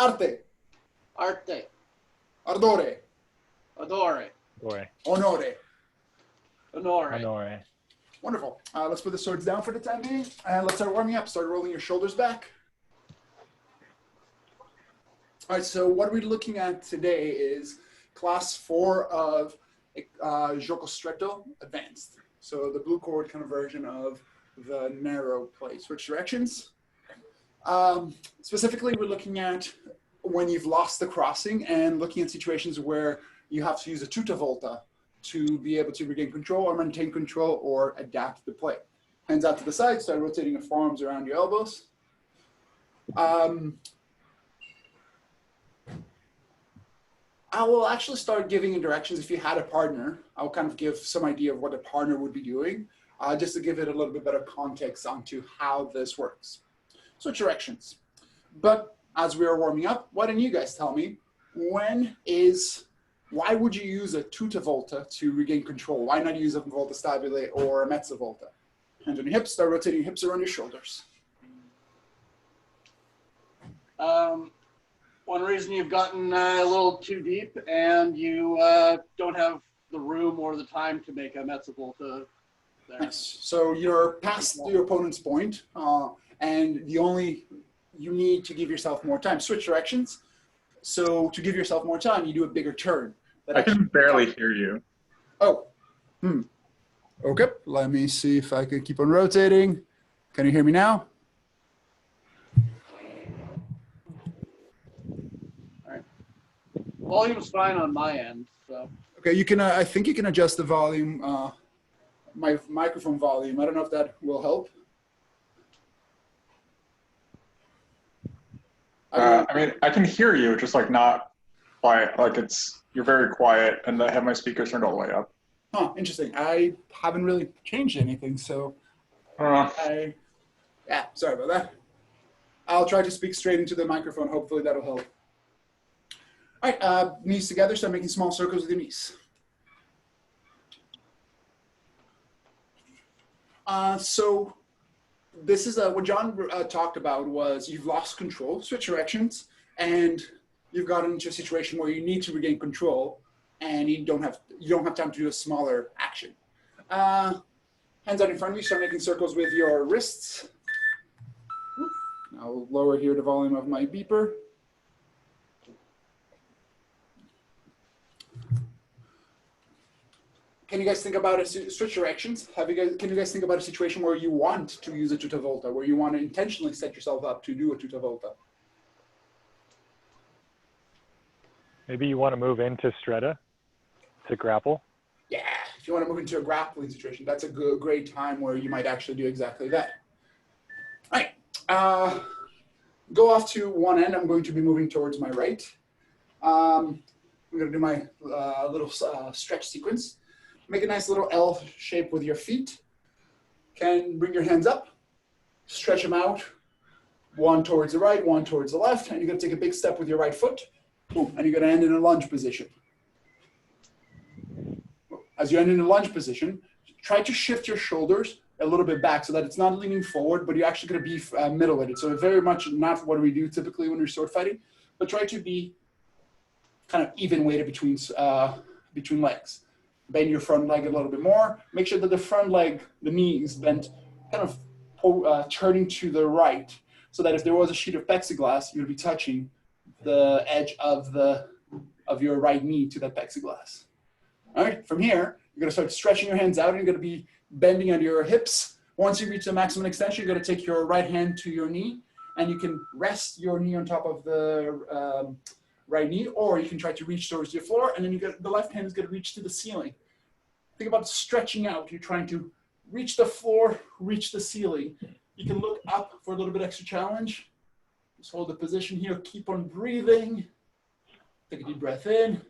Arte. Arte. Ardore. Adore. Or Onore. Honore. honore. Wonderful. Let's put the swords down for the time being, and let's start warming up. Start rolling your shoulders back. All right, so what we're looking at today is class 4 of Giocco Stretto Advanced. So the blue cord kind of version of the narrow play. Switch directions. Specifically, we're looking at when you've lost the crossing and looking at situations where you have to use a Tutta Volta to be able to regain control or maintain control or adapt the play. Hands out to the side, start rotating your forearms around your elbows. I will actually start giving you directions. If you had a partner, I'll kind of give some idea of what a partner would be doing, just to give it a little bit better context onto how this works. Switch directions. But as we are warming up, why don't you guys tell me, why would you use a Tutta Volta to regain control? Why not use a Volta Stabile or a Mezza Volta? Hands on your hips, start rotating your hips around your shoulders. One reason you've gotten a little too deep and you don't have the room or the time to make a Mezza Volta there. Nice. So you're past your opponent's point, and you need to give yourself more time. Switch directions. So to give yourself more time, you do a bigger turn. I can barely hear you. Oh. Okay. Let me see if I can keep on rotating. Can you hear me now? Volume's fine on my end, so. Okay, you can. I think you can adjust the volume, my microphone volume. I don't know if that will help. I mean, I can hear you, just like not quiet. Like you're very quiet, and I have my speakers turned all the way up. Huh, interesting. I haven't really changed anything, so yeah, sorry about that. I'll try to speak straight into the microphone. Hopefully that'll help. All right, knees together, start making small circles with your knees. So this is what John talked about was you've lost control, switch directions, and you've gotten into a situation where you need to regain control, and you don't have time to do a smaller action. Hands out in front of you, start making circles with your wrists. I'll lower here the volume of my beeper. Can you guys think about switch directions? Can you guys think about a situation where you want to use a Tutta Volta, where you want to intentionally set yourself up to do a Tutta Volta? Maybe you want to move into Stretto to grapple. Yeah, if you want to move into a grappling situation, that's a great time where you might actually do exactly that. All right, go off to one end. I'm going to be moving towards my right. I'm going to do my little stretch sequence. Make a nice little L shape with your feet. Can bring your hands up, stretch them out, one towards the right, one towards the left, and you're going to take a big step with your right foot. Boom, and you're going to end in a lunge position. As you end in a lunge position, try to shift your shoulders a little bit back so that it's not leaning forward, but you're actually going to be middle-weighted. So very much not what we do typically when we're sword fighting, but try to be kind of even-weighted between legs. Bend your front leg a little bit more. Make sure that the front leg, the knee is bent, kind of turning to the right, so that if there was a sheet of plexiglass, you'd be touching the edge of your right knee to that plexiglass. All right, from here, you're going to start stretching your hands out, and you're going to be bending under your hips. Once you reach the maximum extension, you're going to take your right hand to your knee, and you can rest your knee on top of the right knee, or you can try to reach towards your floor, and then the left hand is going to reach to the ceiling. Think about stretching out. You're trying to reach the floor, reach the ceiling. You can look up for a little bit extra challenge. Just hold the position here. Keep on breathing. Take a deep breath in.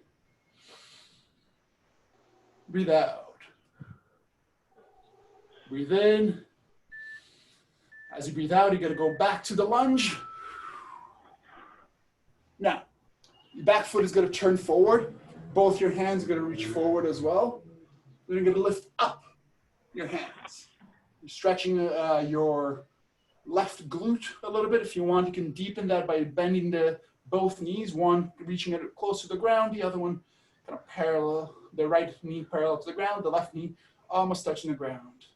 Breathe out. Breathe in. As you breathe out, you're going to go back to the lunge. Now, your back foot is going to turn forward. Both your hands are going to reach forward as well. Then you're going to lift up your hands. You're stretching your left glute a little bit. If you want, you can deepen that by bending the both knees, one reaching it close to the ground, the other one kind of parallel, the right knee parallel to the ground, the left knee almost touching the ground.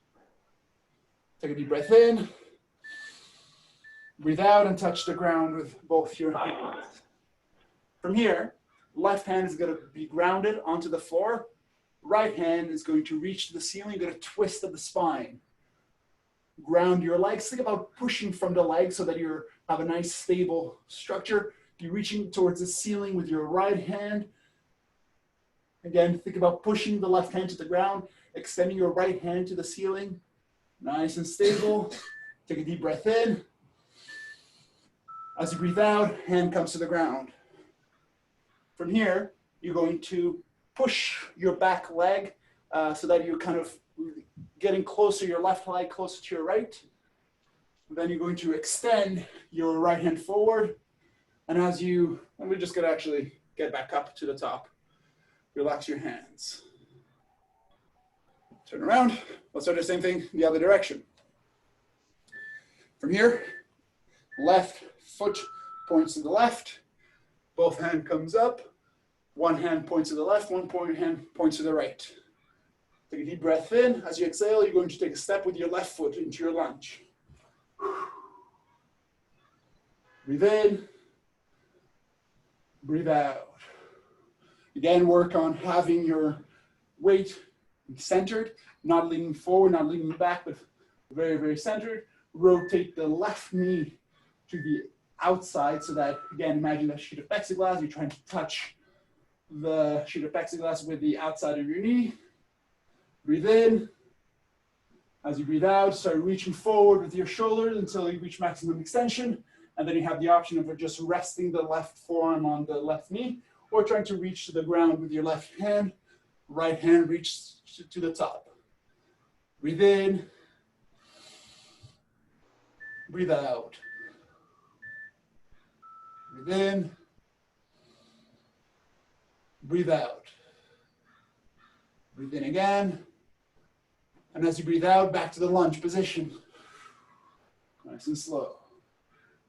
Take a deep breath in, breathe out, and touch the ground with both your hands. From here, left hand is going to be grounded onto the floor. Right hand is going to reach to the ceiling. You're going to twist of the spine. Ground your legs. Think about pushing from the legs so that you have a nice stable structure. You're reaching towards the ceiling with your right hand. Again, think about pushing the left hand to the ground, extending your right hand to the ceiling. Nice and stable. Take a deep breath in. As you breathe out, hand comes to the ground. From here, you're going to push your back leg so that you're kind of getting closer, your left leg closer to your right. Then you're going to extend your right hand forward. And as you, and we're just going to actually get back up to the top. Relax your hands. Turn around. Let's do the same thing the other direction. From here, left foot points to the left. Both hand comes up. One hand points to the left, hand points to the right. Take a deep breath in. As you exhale, you're going to take a step with your left foot into your lunge. Breathe in. Breathe out. Again, work on having your weight centered, not leaning forward, not leaning back, but very, very centered. Rotate the left knee to the outside so that, again, imagine a sheet of plexiglass. You're trying to touch the sheet of plexiglass with the outside of your knee. Breathe in. As you breathe out, start reaching forward with your shoulders until you reach maximum extension. And then you have the option of just resting the left forearm on the left knee or trying to reach to the ground with your left hand. Right hand reach to the top. Breathe in. Breathe out. Breathe in. Breathe out. Breathe in again. And as you breathe out, back to the lunge position. Nice and slow.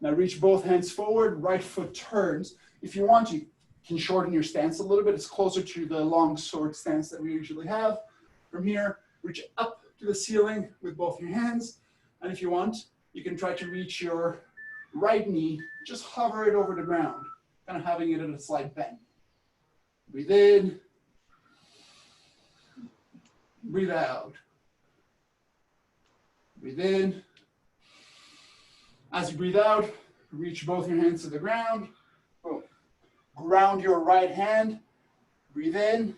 Now reach both hands forward, right foot turns. If you want, you can shorten your stance a little bit. It's closer to the long sword stance that we usually have. From here, reach up to the ceiling with both your hands. And if you want, you can try to reach your right knee, just hover it over the ground, kind of having it at a slight bend. Breathe in. Breathe out. Breathe in. As you breathe out, reach both your hands to the ground. Boom. Ground your right hand. Breathe in.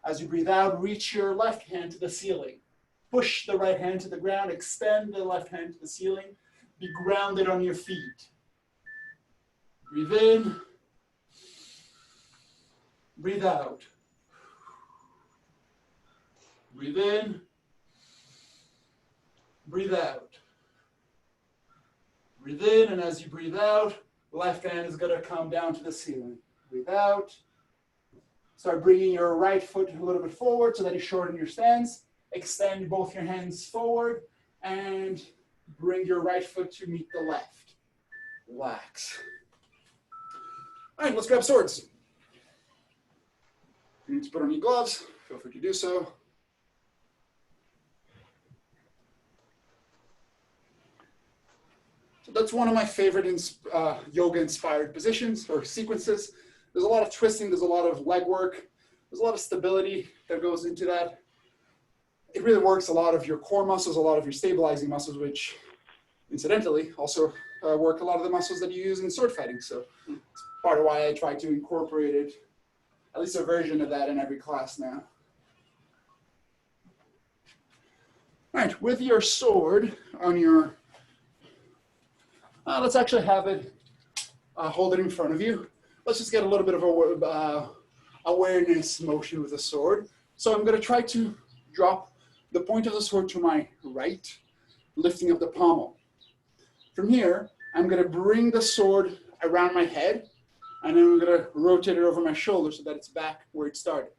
As you breathe out, reach your left hand to the ceiling. Push the right hand to the ground. Extend the left hand to the ceiling. Be grounded on your feet. Breathe in. Breathe out. Breathe in. Breathe out. Breathe in, and as you breathe out, left hand is going to come down to the ceiling. Breathe out. Start bringing your right foot a little bit forward so that you shorten your stance. Extend both your hands forward and bring your right foot to meet the left. Relax. All right, let's grab swords. You need to put on your gloves. Feel free to do so. So that's one of my favorite yoga-inspired positions or sequences. There's a lot of twisting. There's a lot of leg work. There's a lot of stability that goes into that. It really works a lot of your core muscles, a lot of your stabilizing muscles, which incidentally also work a lot of the muscles that you use in sword fighting. So it's part of why I try to incorporate it, at least a version of that in every class now. All right, with your sword on your, let's actually have it, hold it in front of you. Let's just get a little bit of a awareness motion with the sword. So I'm going to try to drop the point of the sword to my right, lifting up the pommel. From here, I'm going to bring the sword around my head, and then I'm going to rotate it over my shoulder so that it's back where it started.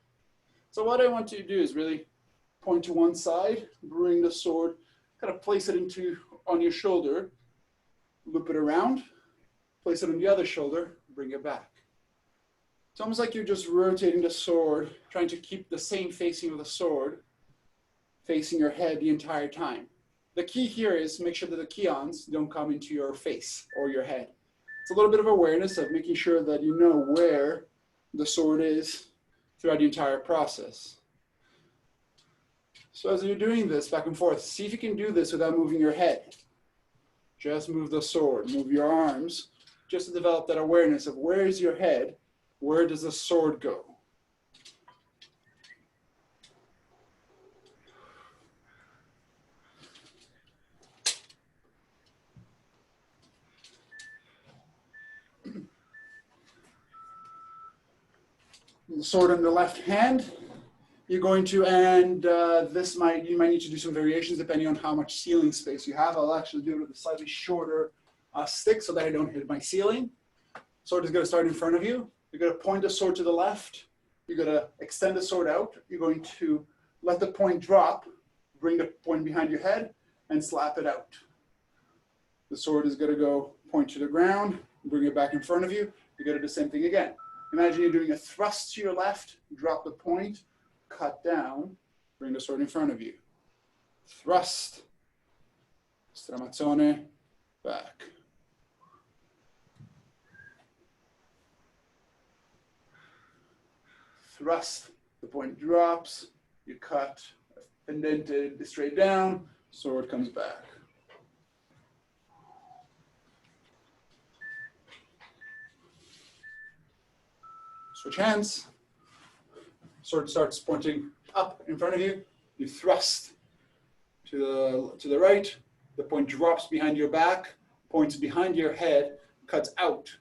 So what I want you to do is really point to one side, bring the sword, kind of place it on your shoulder, loop it around, place it on the other shoulder, bring it back. It's almost like you're just rotating the sword, trying to keep the same facing of the sword facing your head the entire time. The key here is make sure that the keons don't come into your face or your head. It's a little bit of awareness of making sure that you know where the sword is throughout the entire process. So as you're doing this back and forth, see if you can do this without moving your head. Just move the sword, move your arms, just to develop that awareness of where is your head, where does the sword go? The sword in the left hand, you're going to, and you might need to do some variations depending on how much ceiling space you have. I'll actually do it with a slightly shorter stick so that I don't hit my ceiling. Sword is going to start in front of you. You're going to point the sword to the left. You're going to extend the sword out. You're going to let the point drop, bring the point behind your head, and slap it out. The sword is going to go point to the ground, bring it back in front of you. You're going to do the same thing again. Imagine you're doing a thrust to your left, drop the point, cut down, bring the sword in front of you. Thrust, stramazzone, back. Thrust, the point drops, you cut, indented straight down, sword comes back. Switch hands. Sword starts pointing up in front of you. You thrust to the right. The point drops behind your back, points behind your head, cuts out,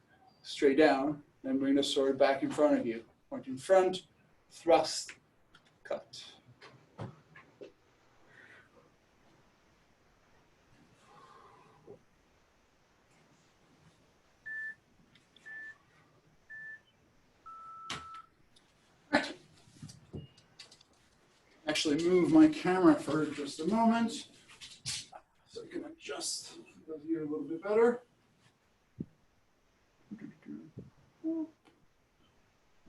straight down, then bring the sword back in front of you. Point in front, thrust, cut. Right. Actually move my camera for just a moment so I can adjust the view a little bit better.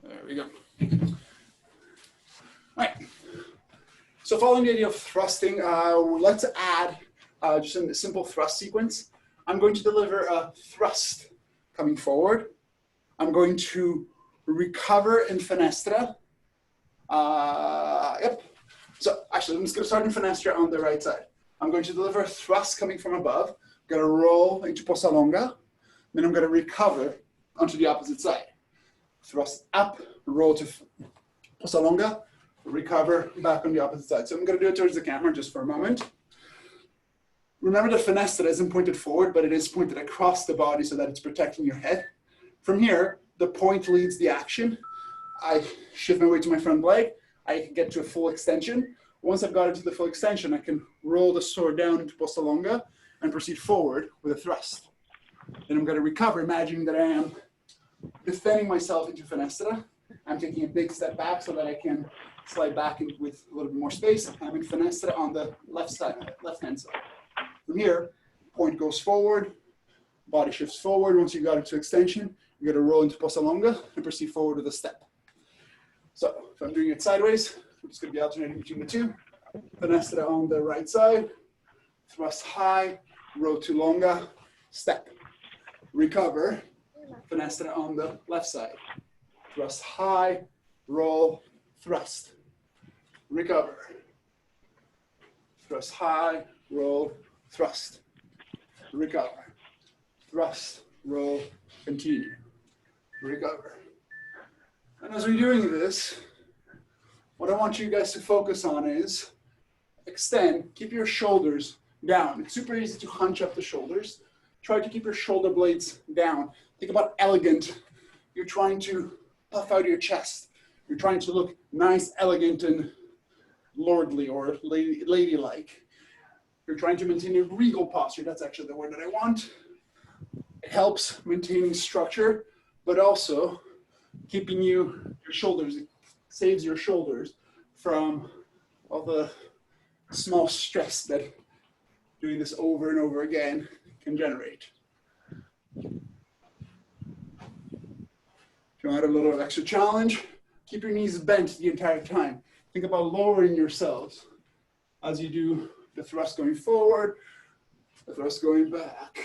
There we go. All right. So following the idea of thrusting, let's add just a simple thrust sequence. I'm going to deliver a thrust coming forward. I'm going to recover in finestra. Yep. So actually, I'm just going to start in finestra on the right side. I'm going to deliver a thrust coming from above. I'm going to roll into posta longa. Then I'm going to recover onto the opposite side. Thrust up, roll to posta longa, recover back on the opposite side. So I'm going to do it towards the camera just for a moment. Remember the finestra isn't pointed forward, but it is pointed across the body so that it's protecting your head. From here, the point leads the action. I shift my weight to my front leg. I can get to a full extension. Once I've got into the full extension, I can roll the sword down into posta longa and proceed forward with a thrust. Then I'm going to recover, imagining that I am defending myself into finestra. I'm taking a big step back so that I can slide back in with a little bit more space. I'm in finestra on the left-hand side. From here, point goes forward, body shifts forward. Once you got into extension, you're going to roll into posta longa and proceed forward with a step. So if I'm doing it sideways, we're just going to be alternating between the two. Finestra on the right side, thrust high, roll to longa, step. Recover, finestra on the left side. Thrust high, roll, thrust. Recover. Thrust high, roll, thrust. Recover. Thrust, roll, continue. Recover. And as we're doing this, what I want you guys to focus on is extend, keep your shoulders down. It's super easy to hunch up the shoulders. Try to keep your shoulder blades down. Think about elegant. You're trying to puff out your chest. You're trying to look nice, elegant, and lordly or ladylike. You're trying to maintain a regal posture. That's actually the word that I want. It helps maintaining structure, but also keeping your shoulders, it saves your shoulders from all the small stress that doing this over and over again can generate. you want a little extra challenge, keep your knees bent the entire time. Think about lowering yourselves as you do the thrust going forward, the thrust going back.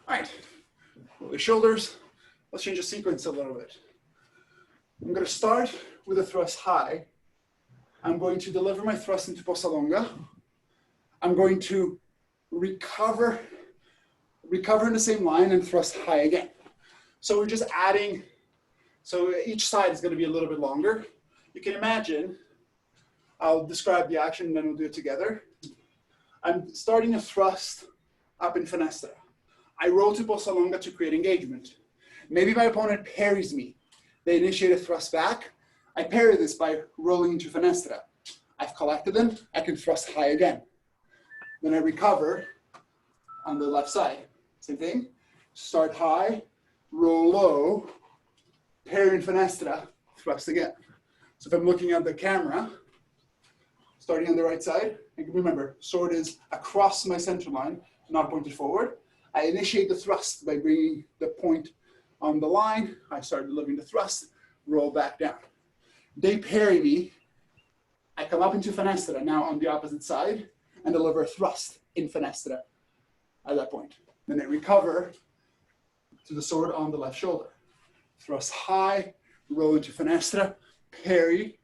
All right, roll the shoulders. Let's change the sequence a little bit. I'm going to start with a thrust high. I'm going to deliver my thrust into posta longa. I'm going to recover in the same line and thrust high again. So we're just adding, so each side is going to be a little bit longer. You can imagine, I'll describe the action and then we'll do it together. I'm starting a thrust up in finestra. I roll to posta longa to create engagement. Maybe my opponent parries me. They initiate a thrust back. I parry this by rolling into finestra. I've collected them. I can thrust high again. Then I recover on the left side. Same thing. Start high, roll low, parry in finestra, thrust again. So if I'm looking at the camera, starting on the right side, and remember, sword is across my center line, not pointed forward. I initiate the thrust by bringing the point on the line. I start delivering the thrust, roll back down. They parry me. I come up into finestra, now on the opposite side, and deliver a thrust in finestra at that point. Then I recover to the sword on the left shoulder. Thrust high, roll into finestra, parry,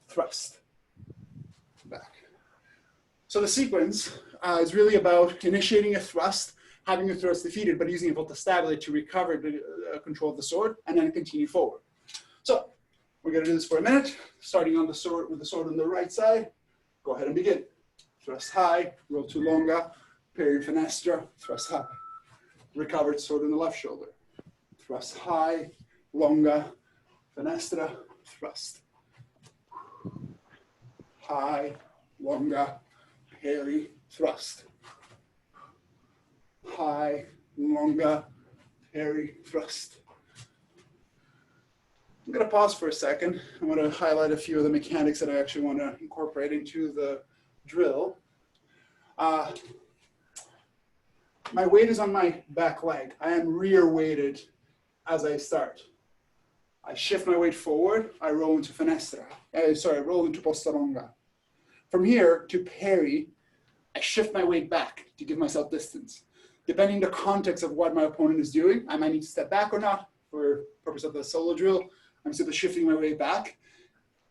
thrust, back. So the sequence is really about initiating a thrust, having your thrust defeated, but using it to stabilize to recover the control of the sword, and then continue forward. So we're going to do this for a minute, starting on the sword with the sword on the right side. Go ahead and begin. Thrust high, roll to longa, parry finestra, thrust high. Recovered sword on the left shoulder. Thrust high, longa, finestra, thrust. High, longa, parry, thrust. High, longa, parry, thrust. I'm going to pause for a second. I want to highlight a few of the mechanics that I actually want to incorporate into the drill. My weight is on my back leg. I am rear weighted as I start. I shift my weight forward. I roll into finestra. I roll into posta longa. From here to parry, I shift my weight back to give myself distance. Depending the context of what my opponent is doing, I might need to step back or not for purpose of the solo drill. I'm simply shifting my weight back,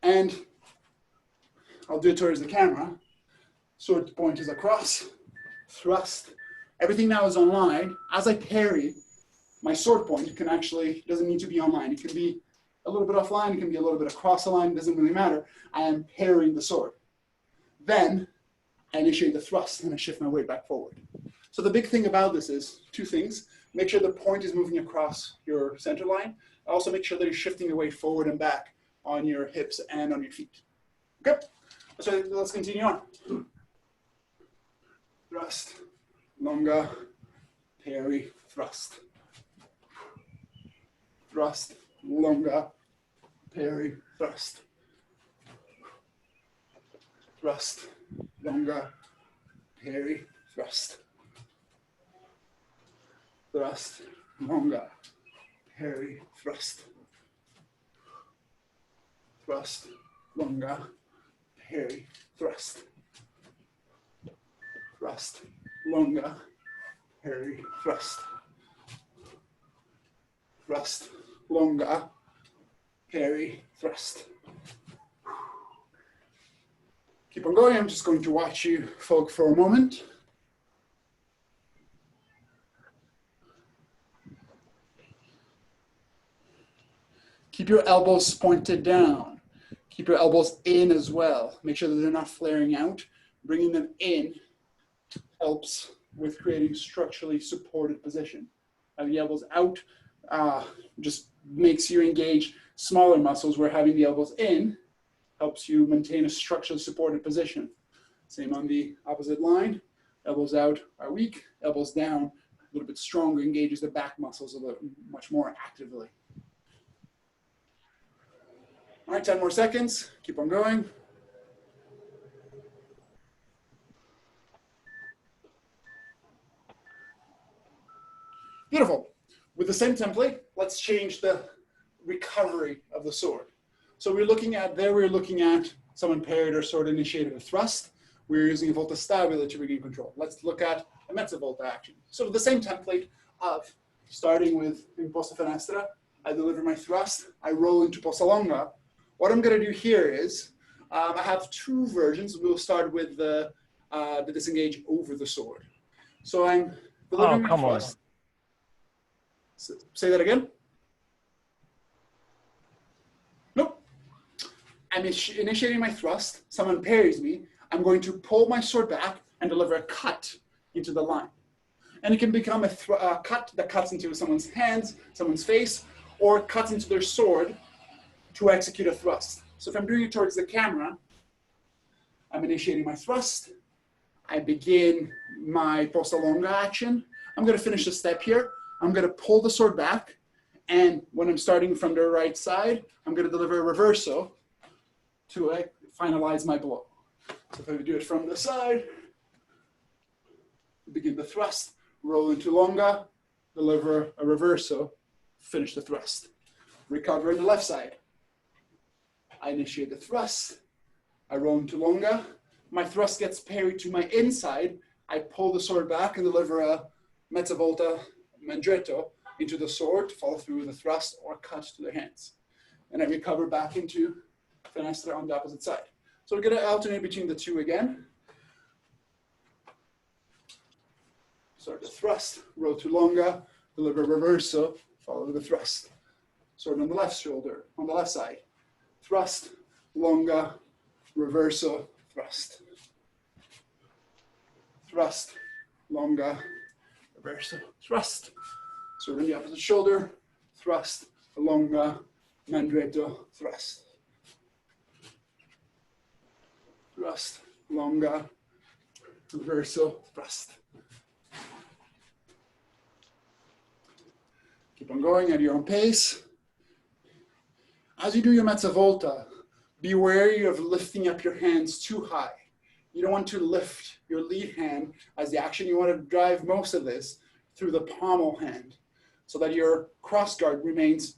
and I'll do it towards the camera. Sword point is across, thrust. Everything now is online. As I parry, my sword point can actually, doesn't need to be online. It can be a little bit offline, it can be a little bit across the line, it doesn't really matter. I am parrying the sword. Then I initiate the thrust and I shift my weight back forward. So the big thing about this is two things. Make sure the point is moving across your center line. Also make sure that you're shifting your weight forward and back on your hips and on your feet. Okay, so let's continue on. Thrust, longa, parry, thrust. Thrust, longa, parry, thrust. Thrust, longa, parry, thrust. Thrust, longa, parry, thrust. Thrust, longa, parry, thrust. Thrust, longa, parry, thrust. Thrust, longa, parry, thrust. Keep on going. I'm just going to watch you folk for a moment. Keep your elbows pointed down. Keep your elbows in as well. Make sure that they're not flaring out. Bringing them in helps with creating structurally supported position. Having the elbows out just makes you engage smaller muscles, where having the elbows in helps you maintain a structurally supported position. Same on the opposite line. Elbows out are weak, elbows down, a little bit stronger, engages the back muscles a little much more actively. All right, 10 more seconds. Keep on going. Beautiful. With the same template, let's change the recovery of the sword. So we're looking at someone parried or sword initiated a thrust. We're using a Volta stabile to regain control. Let's look at a mezza volta action. So the same template of starting with imposta finestra, I deliver my thrust, I roll into posta longa. What I'm going to do here is, I have two versions. We'll start with the disengage over the sword. So I'm delivering my thrust. Say that again. Nope. I'm initiating my thrust. Someone parries me. I'm going to pull my sword back and deliver a cut into the line. And it can become a cut that cuts into someone's hands, someone's face, or cuts into their sword to execute a thrust. So if I'm doing it towards the camera, I'm initiating my thrust. I begin my posta longa action. I'm going to finish the step here. I'm going to pull the sword back, and when I'm starting from the right side, I'm going to deliver a reverso to finalize my blow. So if I do it from the side, begin the thrust, roll into longa, deliver a reverso, finish the thrust. Recover in the left side. I initiate the thrust, I roll into longa, my thrust gets parried to my inside, I pull the sword back and deliver a mezza volta mandritto into the sword to follow through with the thrust or cut to their hands. And I recover back into finestra on the opposite side. So we're going to alternate between the two again. Start the thrust, roll to longa, deliver reverso, follow the thrust. Sword on the left shoulder, on the left side. Thrust, longa, reverso, thrust. Thrust, longa, reverso, thrust. Sword on the opposite shoulder, thrust, longa, mandritto, thrust. Thrust, longa, reverso, thrust. Keep on going at your own pace. As you do your mezza volta, be wary of lifting up your hands too high. You don't want to lift your lead hand as the action. You want to drive most of this through the pommel hand so that your cross guard remains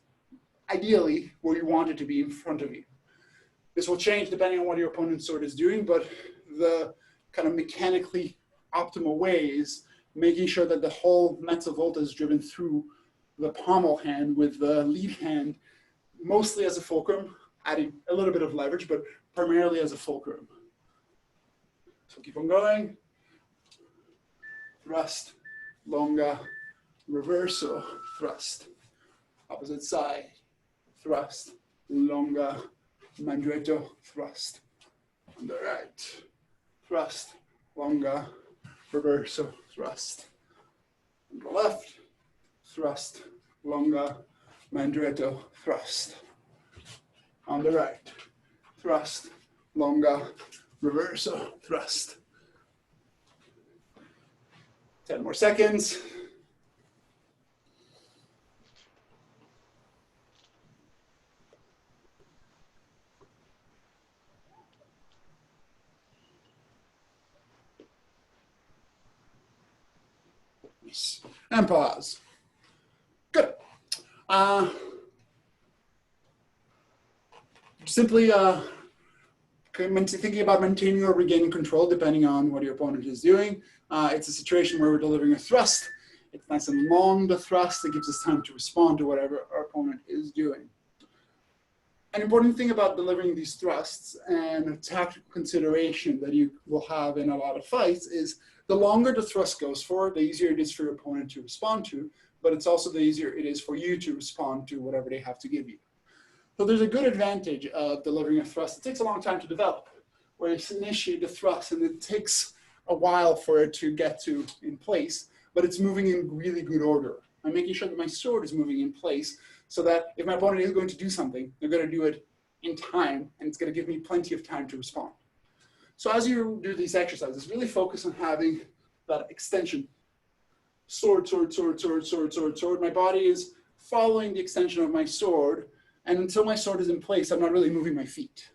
ideally where you want it to be in front of you. This will change depending on what your opponent's sword is doing, but the kind of mechanically optimal way is making sure that the whole mezza volta is driven through the pommel hand with the lead hand mostly as a fulcrum, adding a little bit of leverage, but primarily as a fulcrum. So keep on going. Thrust, longa, reverso, thrust. Opposite side, thrust, longa, mandritto, thrust. On the right, thrust, longa, reverso, thrust. On the left, thrust, longa, mandritto, thrust. On the right, thrust, longa, reverso, thrust. 10 more seconds. And pause. Good. Simply thinking about maintaining or regaining control depending on what your opponent is doing. It's a situation where we're delivering a thrust. It's nice and long, the thrust. It gives us time to respond to whatever our opponent is doing. An important thing about delivering these thrusts and a tactical consideration that you will have in a lot of fights is the longer the thrust goes for, the easier it is for your opponent to respond to, but it's also the easier it is for you to respond to whatever they have to give you. So there's a good advantage of delivering a thrust. It takes a long time to develop, where you initiate the thrust and it takes a while for it to get to in place, but it's moving in really good order. I'm making sure that my sword is moving in place so that if my opponent is going to do something, they're going to do it in time, and it's going to give me plenty of time to respond. So as you do these exercises, really focus on having that extension. Sword, sword, sword, sword, sword, sword, sword. My body is following the extension of my sword, and until my sword is in place, I'm not really moving my feet.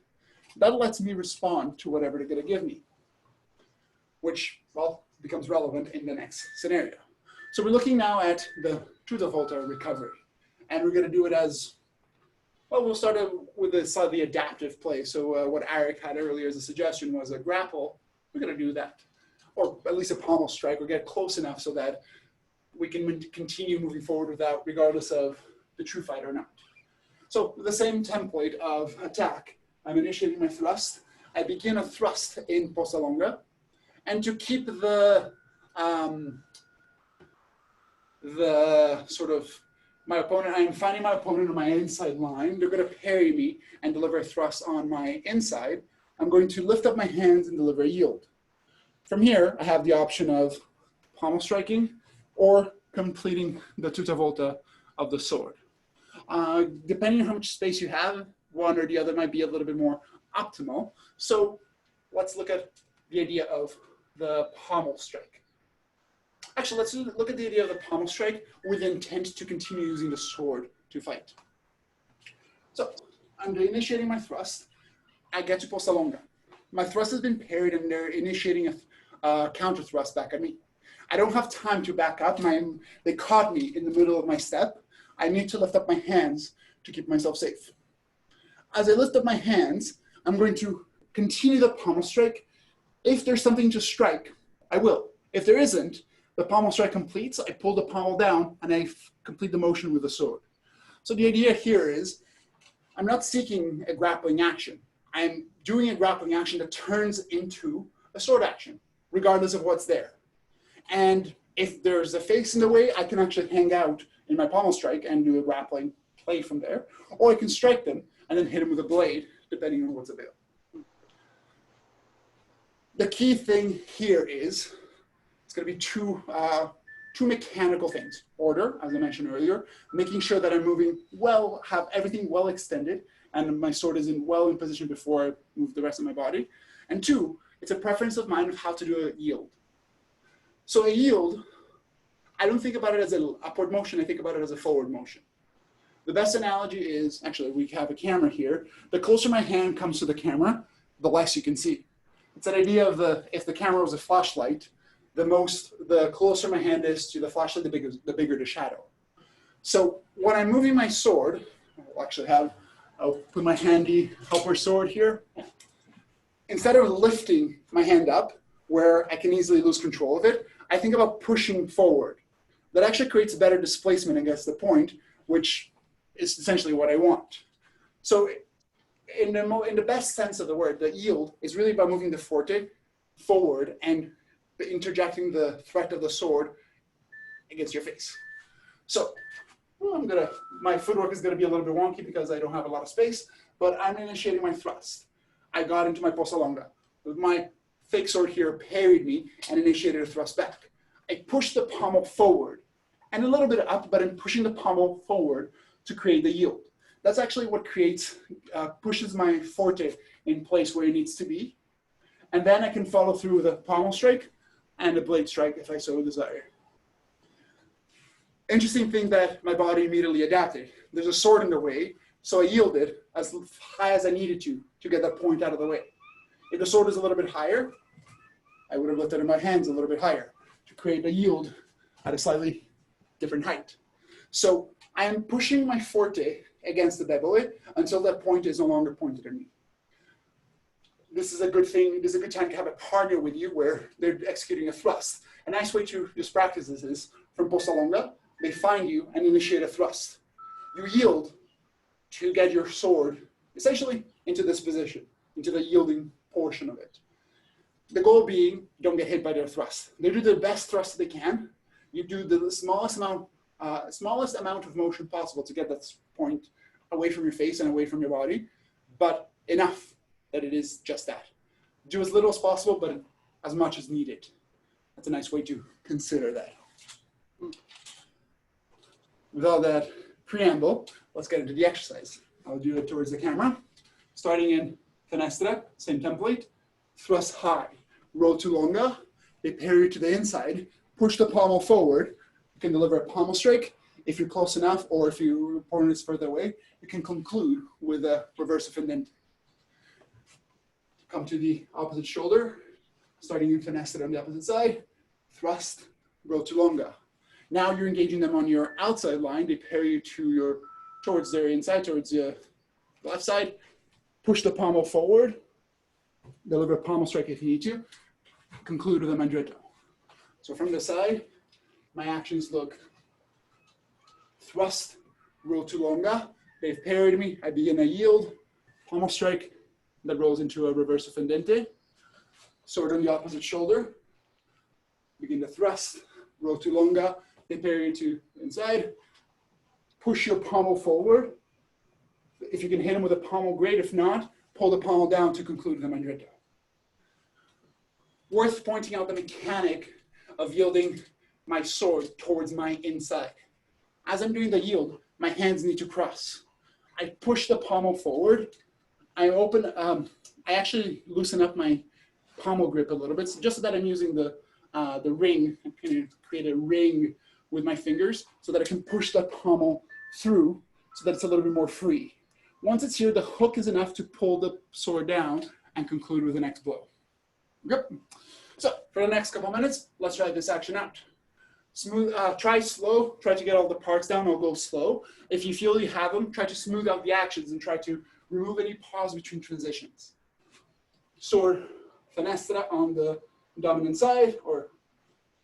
That lets me respond to whatever they're going to give me, which, well, becomes relevant in the next scenario. So we're looking now at the Tutta Volta recovery, and we're going to do it as, well, we'll start with the slightly adaptive play. So what Eric had earlier as a suggestion was a grapple. We're going to do that, or at least a pommel strike, or get close enough so that we can continue moving forward without, regardless of the true fight or not. So the same template of attack. I'm initiating my thrust. I begin a thrust in posta longa, and to keep the sort of my opponent, I'm finding my opponent on my inside line. They're going to parry me and deliver a thrust on my inside. I'm going to lift up my hands and deliver a yield. From here, I have the option of pommel striking or completing the Tutta Volta of the sword. Depending on how much space you have, one or the other might be a little bit more optimal. So let's look at the idea of the pommel strike. Actually, let's look at the idea of the pommel strike with intent to continue using the sword to fight. So I'm initiating my thrust. I get to posta longa. My thrust has been parried and they're initiating a counter thrust back at me. I don't have time to back up. They caught me in the middle of my step. I need to lift up my hands to keep myself safe. As I lift up my hands, I'm going to continue the pommel strike. If there's something to strike, I will. If there isn't, the pommel strike completes, I pull the pommel down, and I complete the motion with the sword. So the idea here is, I'm not seeking a grappling action. I'm doing a grappling action that turns into a sword action, regardless of what's there. And if there's a face in the way, I can actually hang out in my pommel strike and do a grappling play from there. Or I can strike them and then hit them with a blade, depending on what's available. The key thing here is, it's going to be two mechanical things. Order, as I mentioned earlier, making sure that I'm moving well, have everything well extended, and my sword is well in position before I move the rest of my body. And two, it's a preference of mine of how to do a yield. So a yield, I don't think about it as an upward motion, I think about it as a forward motion. The best analogy is, actually we have a camera here, the closer my hand comes to the camera, the less you can see. It's that idea of if the camera was a flashlight, the closer my hand is to the flashlight, the bigger the shadow. So when I'm moving my sword, I'll put my handy helper sword here. Instead of lifting my hand up, where I can easily lose control of it, I think about pushing forward. That actually creates better displacement against the point, which is essentially what I want. So in the best sense of the word, the yield is really about moving the forte forward and interjecting the threat of the sword against your face. So my footwork is gonna be a little bit wonky because I don't have a lot of space, but I'm initiating my thrust. I got into my posta longa. My fake sword here parried me and initiated a thrust back. I pushed the pommel forward and a little bit up, but I'm pushing the pommel forward to create the yield. That's actually what pushes my forte in place where it needs to be. And then I can follow through with a pommel strike and a blade strike if I so desire. Interesting thing that my body immediately adapted. There's a sword in the way, so I yielded as high as I needed to get that point out of the way. If the sword is a little bit higher, I would have lifted my hands a little bit higher to create a yield at a slightly different height. So I am pushing my forte against the debole until that point is no longer pointed at me. This is a good thing. This is a good time to have a partner with you where they're executing a thrust. A nice way to just practice this is from posta longa, they find you and initiate a thrust. You yield to get your sword essentially into this position, into the yielding portion of it. The goal being, you don't get hit by their thrust. They do the best thrust they can. You do the smallest amount of motion possible to get that point away from your face and away from your body, but enough that it is just that. Do as little as possible, but as much as needed. That's a nice way to consider that. With all that preamble, let's get into the exercise. I'll do it towards the camera. Starting in finestra, same template. Thrust high, roll to longa, they parry to the inside, push the pommel forward. You can deliver a pommel strike if you're close enough, or if your opponent is further away, you can conclude with a reverso fendente. Come to the opposite shoulder, starting in finesse on the opposite side, thrust, rotto lunga. Now you're engaging them on your outside line. They parry you towards their inside, towards the left side. Push the pommel forward, deliver a pommel strike if you need to, conclude with a mandritto. So from the side, my actions look thrust, rotto lunga. They've parried me. I begin a yield, pommel strike that rolls into a reverso fendente. Sword on the opposite shoulder. Begin the thrust, rotto lunga. They parry you to inside. Push your pommel forward. If you can hit them with a pommel, great. If not, pull the pommel down to conclude the mandritto. Worth pointing out the mechanic of yielding my sword towards my inside. As I'm doing the yield, my hands need to cross. I push the pommel forward. I actually loosen up my pommel grip a little bit, just so that I'm using the ring. I'm going to create a ring with my fingers so that I can push the pommel through so that it's a little bit more free. Once it's here, the hook is enough to pull the sword down and conclude with the next blow. Yep. So for the next couple minutes, let's try this action out. Smooth, try slow, try to get all the parts down, or go slow. If you feel you have them, try to smooth out the actions and try to remove any pause between transitions. Sword, finestra on the dominant side, or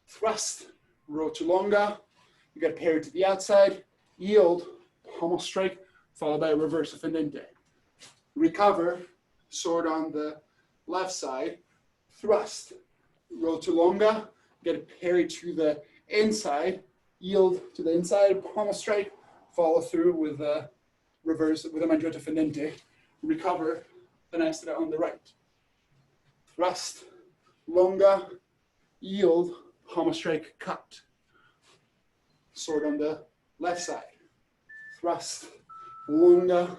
thrust, rotto lunga. You got to parry to the outside, yield, pommel strike, followed by a reverso fendente. Recover, sword on the left side, thrust, rotto lunga, get a parry to the inside, yield to the inside, pommel strike, follow through with a reverse, with a mandritto fendente, recover, finestra on the right. Thrust, lunga, yield, pommel strike, cut. Sword on the left side. Thrust, lunga,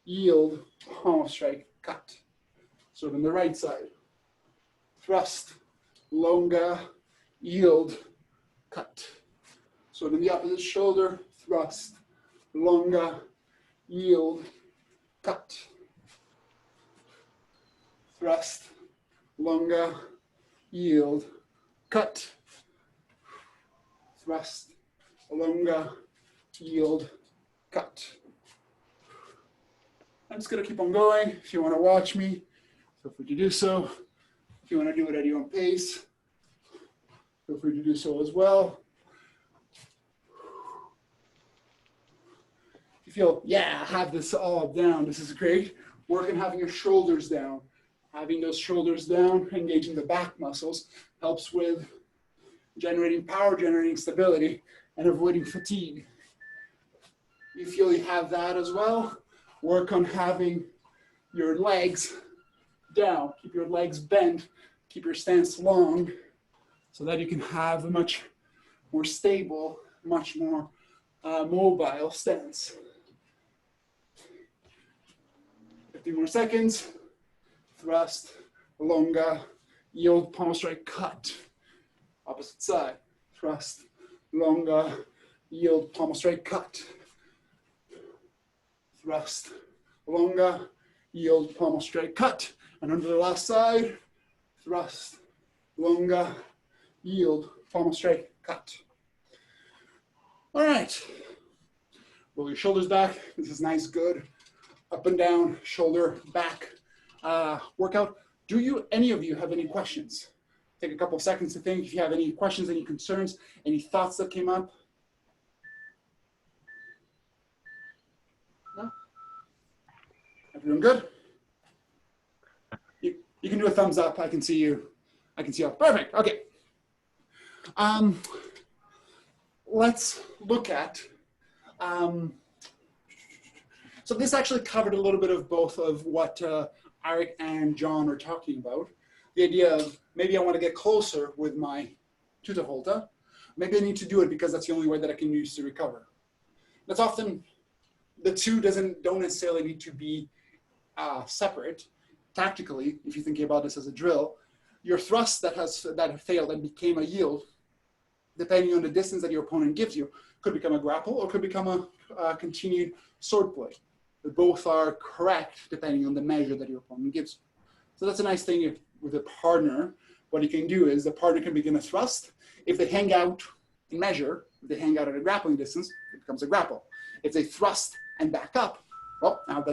yield, pommel strike, cut. Sword on the right side. Thrust, lunga, yield, cut. Sword on the opposite shoulder. Thrust, lunga, yield, cut. Thrust, lunga, yield, cut. Thrust, lunga, yield, cut. I'm just going to keep on going. If you want to watch me, feel free to do so. If you want to do it at your own pace, feel free to do so as well. If you feel, yeah, I have this all down, this is great, work on having your shoulders down. Having those shoulders down, engaging the back muscles, helps with generating power, generating stability, and avoiding fatigue. You feel you have that as well, work on having your legs down. Keep your legs bent, keep your stance long, so that you can have a much more stable, much more mobile stance. 15 more seconds. Thrust, lunga, yield, pommel strike, cut. Opposite side. Thrust, lunga, yield, pommel strike, cut. Thrust, lunga, yield, pommel strike, cut. And under the last side, thrust, lunga, yield, pommel strike, cut. All right. Roll your shoulders back. This is nice, good. Up and down, shoulder, back workout. Do any of you have any questions? Take a couple of seconds to think if you have any questions, any concerns, any thoughts that came up. No? Everyone good? You can do a thumbs up. I can see you. I can see you. Perfect. Okay. Let's look at, so this actually covered a little bit of both of what Eric and John are talking about. The idea of maybe I want to get closer with my Tutta Volta. Maybe I need to do it because that's the only way that I can use to recover. That's often, the two don't necessarily need to be separate. Tactically, if you're thinking about this as a drill, your thrust that have failed and became a yield, depending on the distance that your opponent gives you, could become a grapple or could become a continued sword play. But both are correct depending on the measure that your opponent gives you. So that's a nice thing with a partner. What you can do is the partner can begin a thrust. If they hang out in measure, if they hang out at a grappling distance, it becomes a grapple. If they thrust and back up, well, now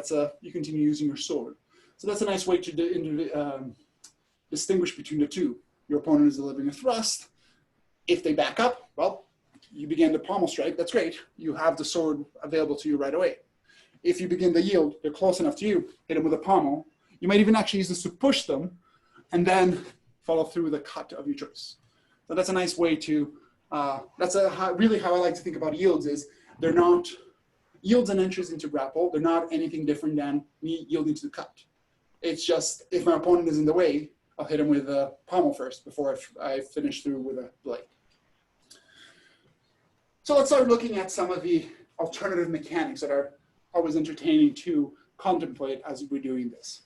you continue using your sword. So that's a nice way to distinguish between the two. Your opponent is delivering a thrust. If they back up, well, you begin the pommel strike. That's great. You have the sword available to you right away. If you begin the yield, they're close enough to you, hit them with a pommel. You might even actually use this to push them and then follow through with a cut of your choice. So that's a nice way to, really how I like to think about yields is they're not, yields and entries into grapple, they're not anything different than me yielding to the cut. It's just, if my opponent is in the way, I'll hit him with a pommel first before I finish through with a blade. So let's start looking at some of the alternative mechanics that are always entertaining to contemplate as we're doing this.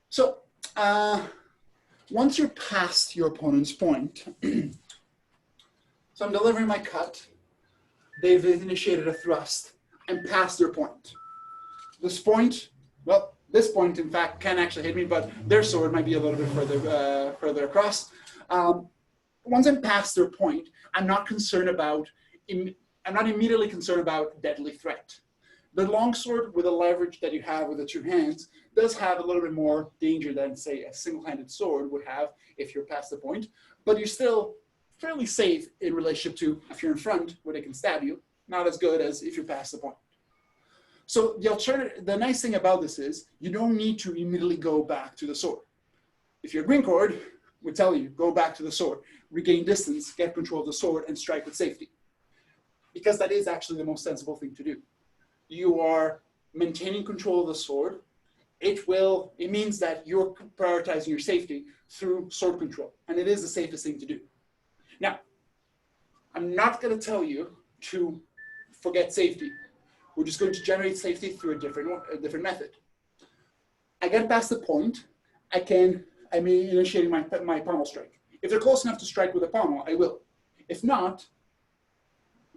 So once you're past your opponent's point, so I'm delivering my cut, they've initiated a thrust, I'm past their point. This point, well, this point in fact can actually hit me, but their sword might be a little bit further across. Once I'm past their point, I'm not immediately concerned about deadly threat. The longsword with the leverage that you have with the two hands does have a little bit more danger than, say, a single-handed sword would have if you're past the point, but you're still fairly safe in relationship to if you're in front where they can stab you, not as good as if you're past the point. So the nice thing about this is you don't need to immediately go back to the sword. If you're green cord, we tell you, go back to the sword, regain distance, get control of the sword, and strike with safety. Because that is actually the most sensible thing to do. You are maintaining control of the sword. It means that you're prioritizing your safety through sword control, and it is the safest thing to do. Now, I'm not going to tell you to forget safety. We're just going to generate safety through a different method. I get past the point, I'm initiating my pommel strike. If they're close enough to strike with a pommel, I will. If not,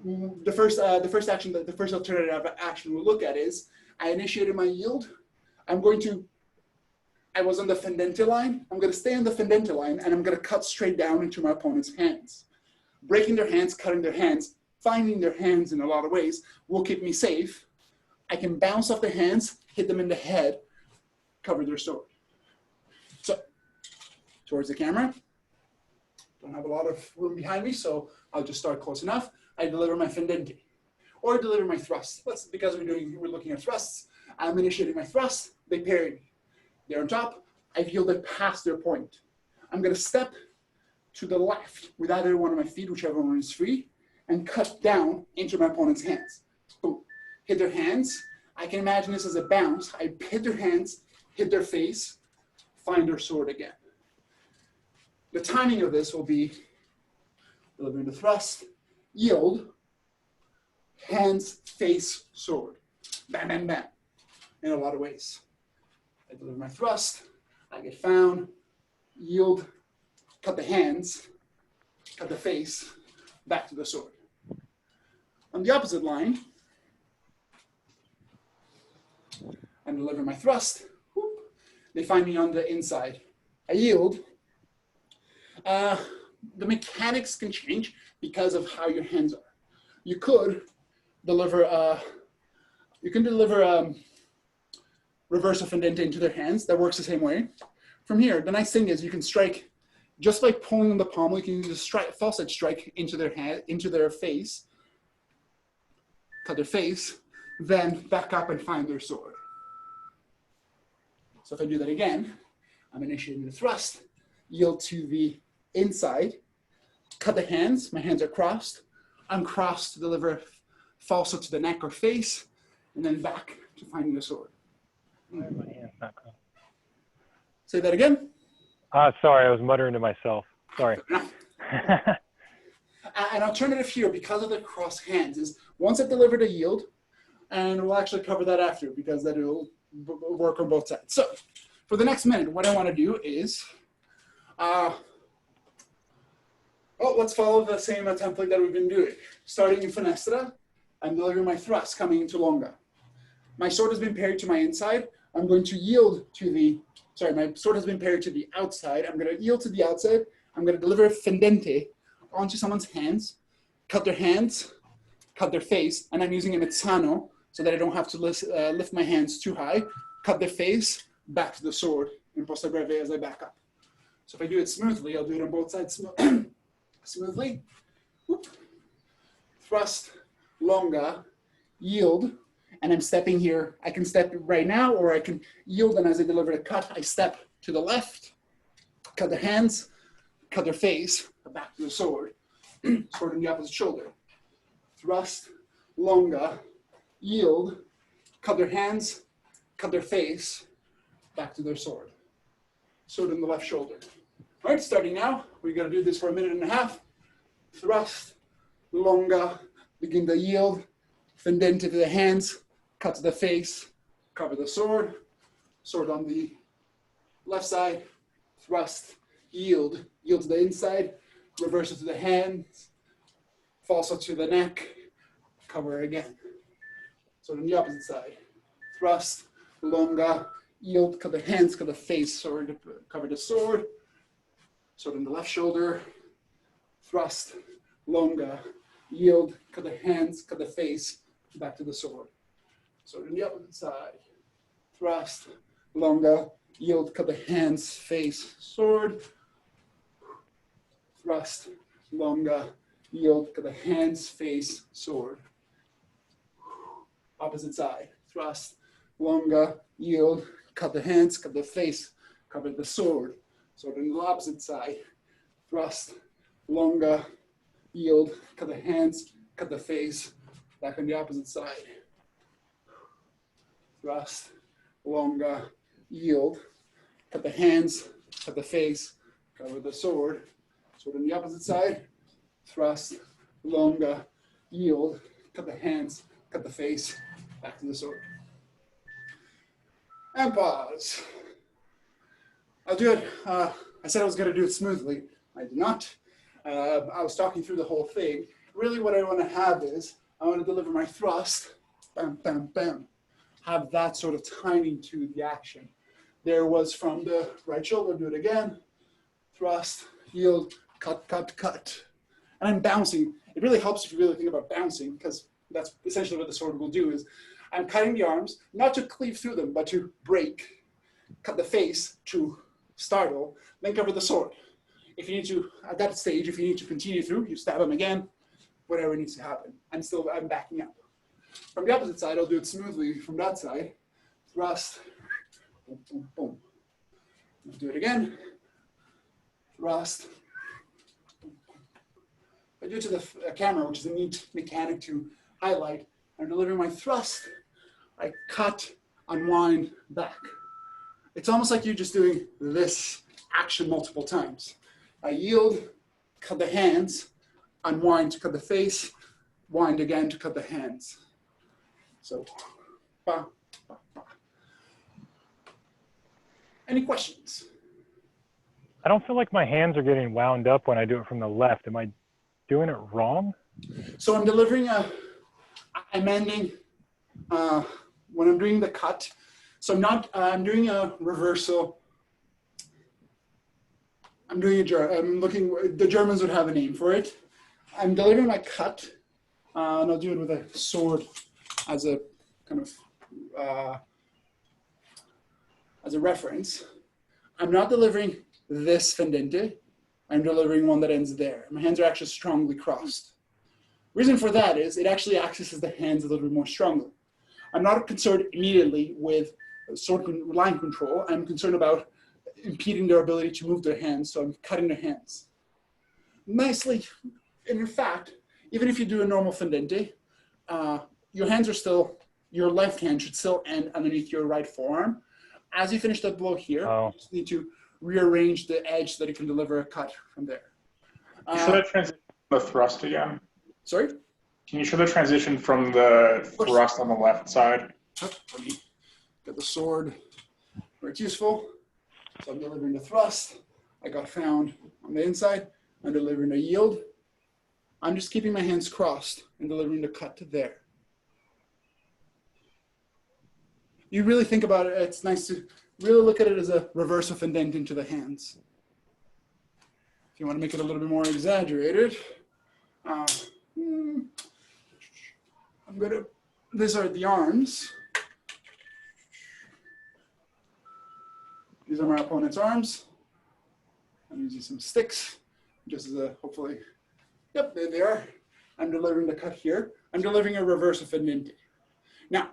the first alternative action we'll look at is I initiated my yield. I was on the fendente line. I'm going to stay on the fendente line, and I'm going to cut straight down into my opponent's hands. Breaking their hands, cutting their hands, finding their hands in a lot of ways will keep me safe. I can bounce off the hands, hit them in the head, cover their sword. So, towards the camera. Don't have a lot of room behind me, so I'll just start close enough. I deliver my fendente, or deliver my thrust. Because we're looking at thrusts, I'm initiating my thrust, they parry me. They're on top, I've yielded past their point. I'm gonna step to the left with either one of my feet, whichever one is free, and cut down into my opponent's hands. Boom. Hit their hands. I can imagine this as a bounce. I hit their hands, hit their face, find their sword again. The timing of this will be delivering the thrust, yield, hands, face, sword. Bam, bam, bam. In a lot of ways. I deliver my thrust, I get found, yield, cut the hands, cut the face, back to the sword. On the opposite line, I'm delivering my thrust. Whoop. They find me on the inside. I yield. The mechanics can change because of how your hands are. You could deliver reverse fendente into their hands. That works the same way. From here, the nice thing is you can strike just by pulling the pommel. You can use a false edge strike into their hand, into their face, cut their face, then back up and find their sword. So if I do that again, I'm initiating the thrust, yield to the inside, cut the hands, my hands are crossed, uncrossed to deliver falso to the neck or face, and then back to finding the sword. Why are my hands not crossed? Say that again. Sorry, I was muttering to myself. Sorry. An alternative here, because of the crossed hands, is once I've delivered a yield, and we'll actually cover that after because that will work on both sides. So for the next minute, what I want to do is Let's follow the same template that we've been doing. Starting in finestra, I'm delivering my thrust coming into longa. My sword has been parried to my inside. I'm going to yield to the, my sword has been parried to the outside. I'm going to yield to the outside. I'm going to deliver fendente onto someone's hands, cut their hands, cut their face, and I'm using a mezzano so that I don't have to lift my hands too high, cut their face, back to the sword, in posta breve as I back up. So if I do it smoothly, I'll do it on both sides smoothly. Whoop. Thrust, longa, yield, and I'm stepping here. I can step right now, or I can yield, and as I deliver the cut, I step to the left, cut their hands, cut their face, back to the sword, sword on the opposite shoulder. Thrust, longa, yield, cut their hands, cut their face, back to their sword. Sword on the left shoulder. All right, starting now, we're gonna do this for 1.5 minutes. Thrust, longa, begin the yield, fendente to the hands, cut to the face, cover the sword, sword on the left side, thrust, yield, yield to the inside, reverse it to the hands, falso to the neck, cover again. Sword on the opposite side, thrust, longa, yield, cut the hands, cut the face, sword, cover the sword, sword on the left shoulder, thrust, longa, yield, cut the hands, cut the face, back to the sword. Sword on the opposite side, thrust, longa, yield, cut the hands, face, sword, thrust, longa, yield, cut the hands, face, sword. Opposite side, thrust, longa, yield, cut the hands, cut the face, cover the sword. Sword on the opposite side, thrust, longa, yield, cut the hands, cut the face, back on the opposite side. Thrust, longa, yield, cut the hands, cut the face, cover the sword. Sword on the opposite side, thrust, longa, yield, cut the hands, cut the face, back to the sword. And pause. I'll do it. I said I was going to do it smoothly. I did not. I was talking through the whole thing. Really what I want to have is, I want to deliver my thrust, bam, bam, bam. Have that sort of timing to the action. There was from the right shoulder, do it again. Thrust, yield, cut, cut, cut. And I'm bouncing. It really helps if you really think about bouncing, because that's essentially what the sword will do is, I'm cutting the arms, not to cleave through them, but to break, cut the face to startle, then cover the sword. If you need to, at that stage, if you need to continue through, you stab him again, whatever needs to happen. I'm backing up. From the opposite side, I'll do it smoothly from that side. Thrust, boom, boom, boom. I'll do it again. Thrust. I do it to the camera, which is a neat mechanic to highlight. I'm delivering my thrust. I cut, unwind, back. It's almost like you're just doing this action multiple times. I yield, cut the hands, unwind to cut the face, wind again to cut the hands. So, ba, ba, ba. Any questions? I don't feel like my hands are getting wound up when I do it from the left. Am I doing it wrong? So I'm delivering I'm ending, when I'm doing the cut, so I'm doing a reversal. I'm looking, the Germans would have a name for it. I'm delivering my cut, and I'll do it with a sword as a kind of, as a reference. I'm not delivering this fendente. I'm delivering one that ends there. My hands are actually strongly crossed. Reason for that is it actually accesses the hands a little bit more strongly. I'm not concerned immediately with sword line control. I'm concerned about impeding their ability to move their hands, so I'm cutting their hands. Nicely, and in fact, even if you do a normal fendente, your hands are still, your left hand should still end underneath your right forearm. As you finish that blow here, you just need to rearrange the edge so that you can deliver a cut from there. Show that transition from the thrust again. Sorry? Can you show the transition from the thrust on the left side? Let me get the sword where it's useful. So I'm delivering the thrust. I got found on the inside. I'm delivering a yield. I'm just keeping my hands crossed and delivering the cut to there. You really think about it, it's nice to really look at it as a reverse of indent into the hands. If you want to make it a little bit more exaggerated, these are the arms. These are my opponent's arms. I'm using some sticks, just as a, hopefully, yep, there they are. I'm delivering the cut here. I'm delivering a reverse of indent. Now,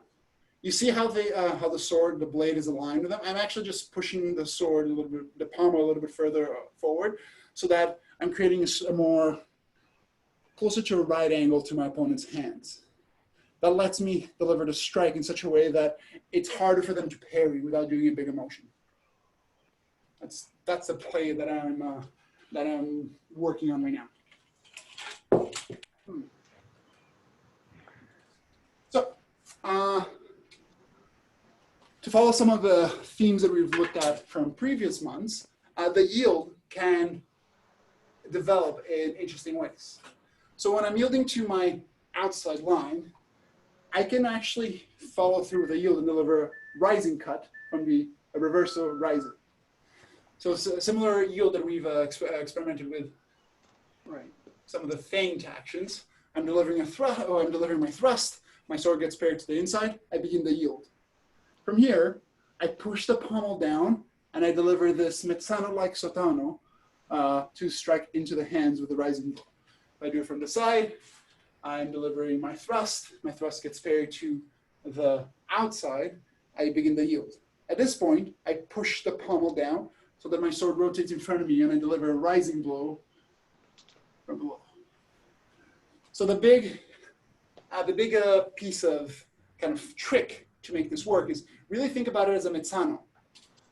you see how the sword, the blade is aligned with them? I'm actually just pushing the sword a little bit, the pommel a little bit further forward, so that I'm creating a more closer to a right angle to my opponent's hands. That lets me deliver the strike in such a way that it's harder for them to parry without doing a big emotion. That's the play that I'm working on right now. So, to follow some of the themes that we've looked at from previous months, the yield can develop in interesting ways. So when I'm yielding to my outside line, I can actually follow through with a yield and deliver a rising cut from a reversal rising. So it's a similar yield that we've experimented with, right? Some of the feigned actions. I'm delivering a thrust, or I'm delivering my thrust. My sword gets parried to the inside. I begin the yield. From here, I push the pommel down and I deliver this mezzano-like sotano to strike into the hands with the rising blow. If I do it from the side, I'm delivering my thrust. My thrust gets parried to the outside. I begin the yield. At this point, I push the pommel down so that my sword rotates in front of me and I deliver a rising blow from below. So the big piece of kind of trick to make this work is really think about it as a mezzano.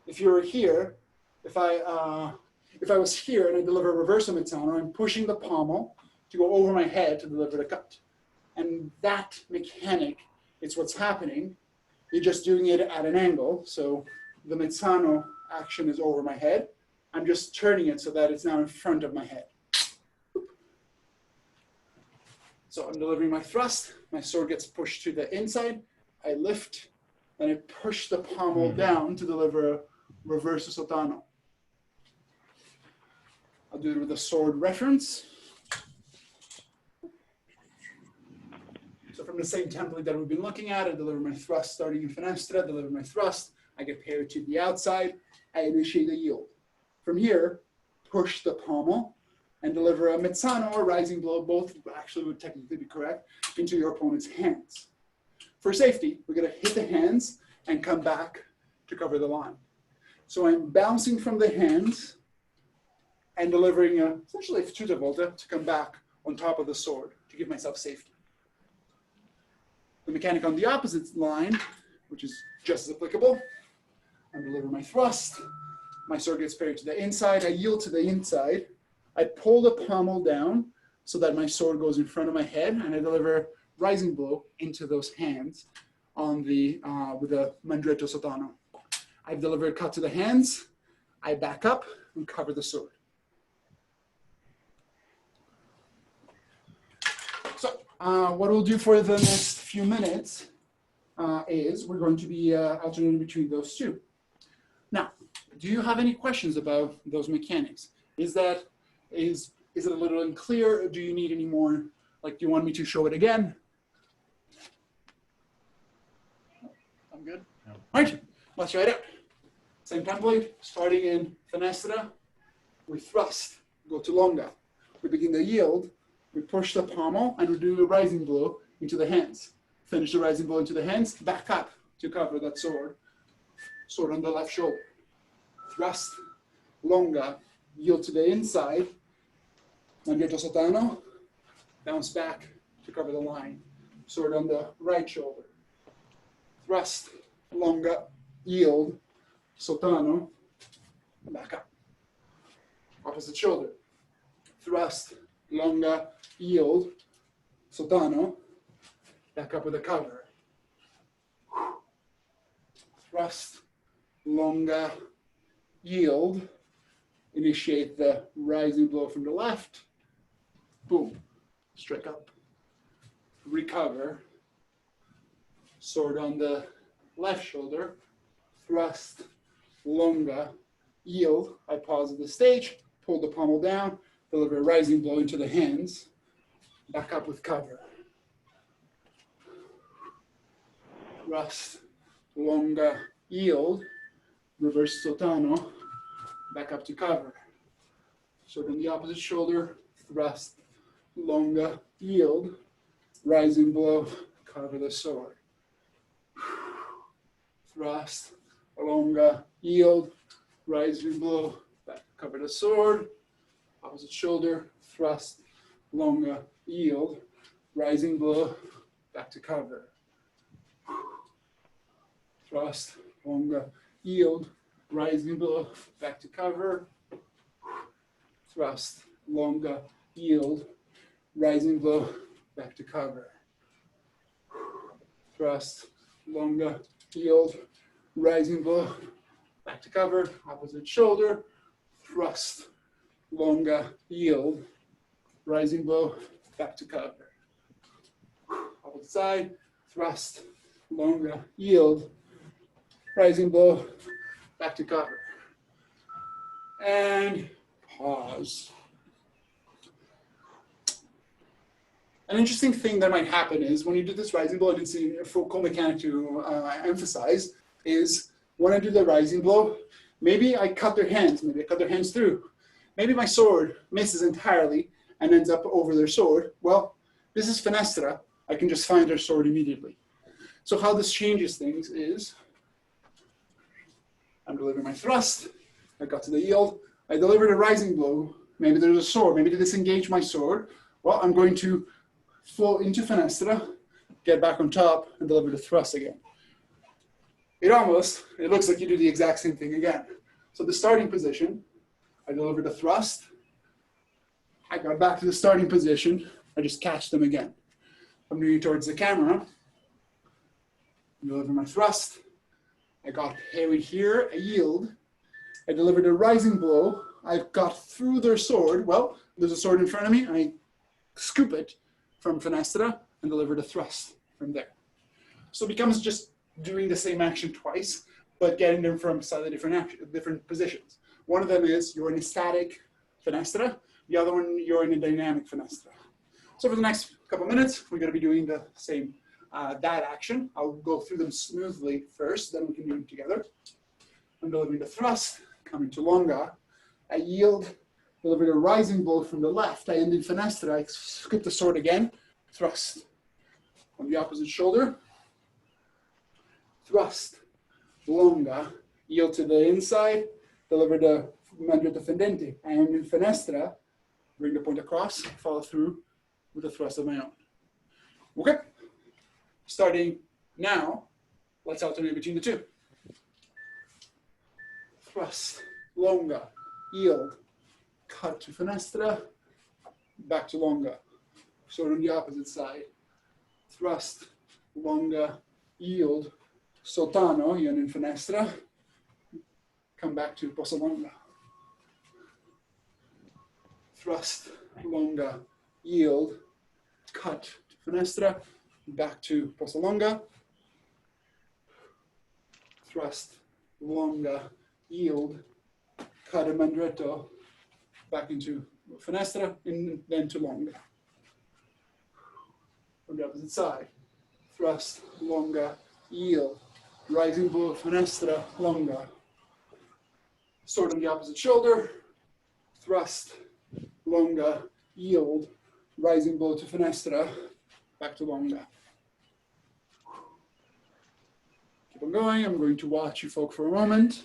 If you're here, if I was here and I deliver a reverso mezzano, I'm pushing the pommel to go over my head to deliver the cut. And that mechanic is what's happening. You're just doing it at an angle. So the mezzano action is over my head. I'm just turning it so that it's now in front of my head. So I'm delivering my thrust. My sword gets pushed to the inside. I lift and I push the pommel down to deliver a reverso sotano. I'll do it with a sword reference. So from the same template that we've been looking at, I deliver my thrust starting in finestra, deliver my thrust, I get parried to the outside, I initiate a yield. From here, push the pommel and deliver a mezzano or rising blow, both actually would technically be correct, into your opponent's hands. For safety, we're gonna hit the hands and come back to cover the line. So I'm bouncing from the hands and delivering essentially a Tutta Volta to come back on top of the sword to give myself safety. The mechanic on the opposite line, which is just as applicable, I deliver my thrust, my sword gets parried to the inside, I yield to the inside, I pull the pommel down so that my sword goes in front of my head, and I deliver rising blow into those hands on the with a mandretto sotano. I've delivered a cut to the hands, I back up and cover the sword. So what we'll do for the next few minutes is we're going to be alternating between those two. Now, do you have any questions about those mechanics? Is it a little unclear, or do you need any more? Like, do you want me to show it again? I'm good. No. All right, let's try it out. Same template, starting in finestra, we thrust, go to longa. We begin the yield, we push the pommel, and we do a rising blow into the hands. Finish the rising blow into the hands, back up to cover that sword. Sword on the left shoulder. Thrust, longa, yield to the inside, mandretto sotano, bounce back to cover the line. Sword on the right shoulder. Thrust, longa, yield, sotano, back up. Opposite shoulder. Thrust, longa, yield, sotano, back up with a cover. Thrust, longa, yield, initiate the rising blow from the left. Boom. Strike up. Recover. Sword on the left shoulder. Thrust. Longa. Yield. I pause at the stage. Pull the pommel down. Deliver a rising blow into the hands. Back up with cover. Thrust. Longa. Yield. Reverse Sotano. Back up to cover. Sword on the opposite shoulder. Thrust. Longa. Yield. Rising blow. Cover the sword. Thrust. Longa. Yield. Rising blow. Back. Cover the sword. Opposite shoulder. Thrust. Longa. Yield. Rising blow. Back to cover. Thrust. Longa. Yield. Rising blow. Back to cover. Thrust. Longa. Yield. Rising blow. Back to cover. Thrust. Longa. Yield. Rising blow. Back to cover. Opposite shoulder. Thrust. Longa. Yield. Rising blow. Back to cover. Opposite side. Thrust. Longa. Yield. Rising blow. Back to cover. And pause. An interesting thing that might happen is when you do this rising blow, and it's a full mechanic to emphasize, is when I do the rising blow, maybe I cut their hands, maybe I cut their hands through. Maybe my sword misses entirely and ends up over their sword. Well, this is Fenestra. I can just find their sword immediately. So how this changes things is I'm delivering my thrust. I got to the yield. I delivered a rising blow. Maybe there's a sword. Maybe to disengage my sword. Well, I'm going to flow into Fenestra, get back on top, and deliver the thrust again. It looks like you do the exact same thing again. So the starting position, I delivered the thrust. I got back to the starting position. I just catch them again. I'm moving towards the camera. Deliver my thrust. I got parried here, a yield. I delivered a rising blow. I got through their sword. Well, there's a sword in front of me. I scoop it from Fenestra and deliver the thrust from there. So it becomes just doing the same action twice, but getting them from slightly different positions. One of them is you're in a static Fenestra. The other one, you're in a dynamic Fenestra. So for the next couple minutes, we're going to be doing the same that action. I'll go through them smoothly first, then we can do them together. I'm delivering the thrust, coming to Longa. I yield, deliver a rising blow from the left. I end in Fenestra. I skip the sword again. Thrust. On the opposite shoulder. Thrust. Longa. Yield to the inside. Deliver the mandrio defendente. I am in Fenestra. Bring the point across. Follow through with a thrust of my own. Okay. Starting now, let's alternate between the two. Thrust. Longa. Yield. Cut to Fenestra. Back to Longa. Sword on the opposite side. Thrust. Longa. Yield. Sotano. Io in Fenestra. Come back to Posa Longa. Thrust. Longa. Yield. Cut to Fenestra. Back to Posa Longa. Thrust. Longa. Yield. Cut a mandretto. Back into Fenestra, and then to Longa. On the opposite side. Thrust, Longa, yield. Rising blow, Fenestra, Longa. Sword on the opposite shoulder. Thrust, Longa, yield. Rising blow to Fenestra. Back to Longa. Keep on going. I'm going to watch you folk for a moment.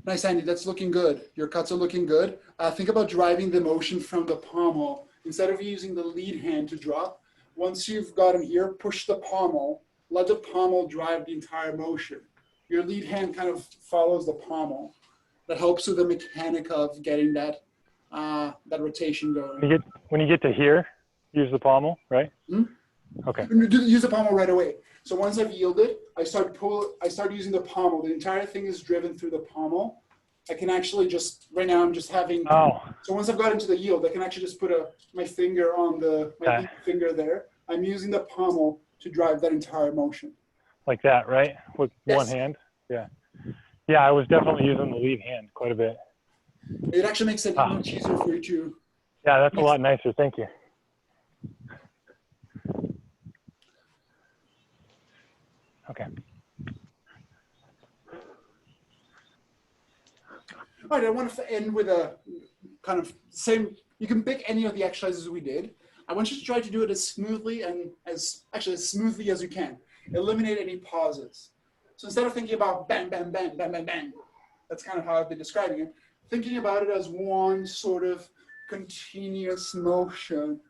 Nice, Andy. That's looking good. Your cuts are looking good. Think about driving the motion from the pommel. Instead of using the lead hand to draw, once you've gotten here, push the pommel. Let the pommel drive the entire motion. Your lead hand kind of follows the pommel. That helps with the mechanic of getting that rotation going. When you get to here, use the pommel, right? Hmm? Okay. Use the pommel right away. So once I've yielded, I start using the pommel. The entire thing is driven through the pommel. I can actually just, right now I'm just having, so once I've got into the yield, I can actually just put my finger on my finger there. I'm using the pommel to drive that entire motion. Like that, right? With one hand? Yeah. Yeah, I was definitely using the lead hand quite a bit. It actually makes it much easier for you to. Yeah, that's a lot nicer. Thank you. Okay. All right, I want to end with a kind of same, you can pick any of the exercises we did. I want you to try to do it as smoothly and as smoothly as you can. Eliminate any pauses. So instead of thinking about bang, bang, bang, bang, bang, bang, that's kind of how I've been describing it, thinking about it as one sort of continuous motion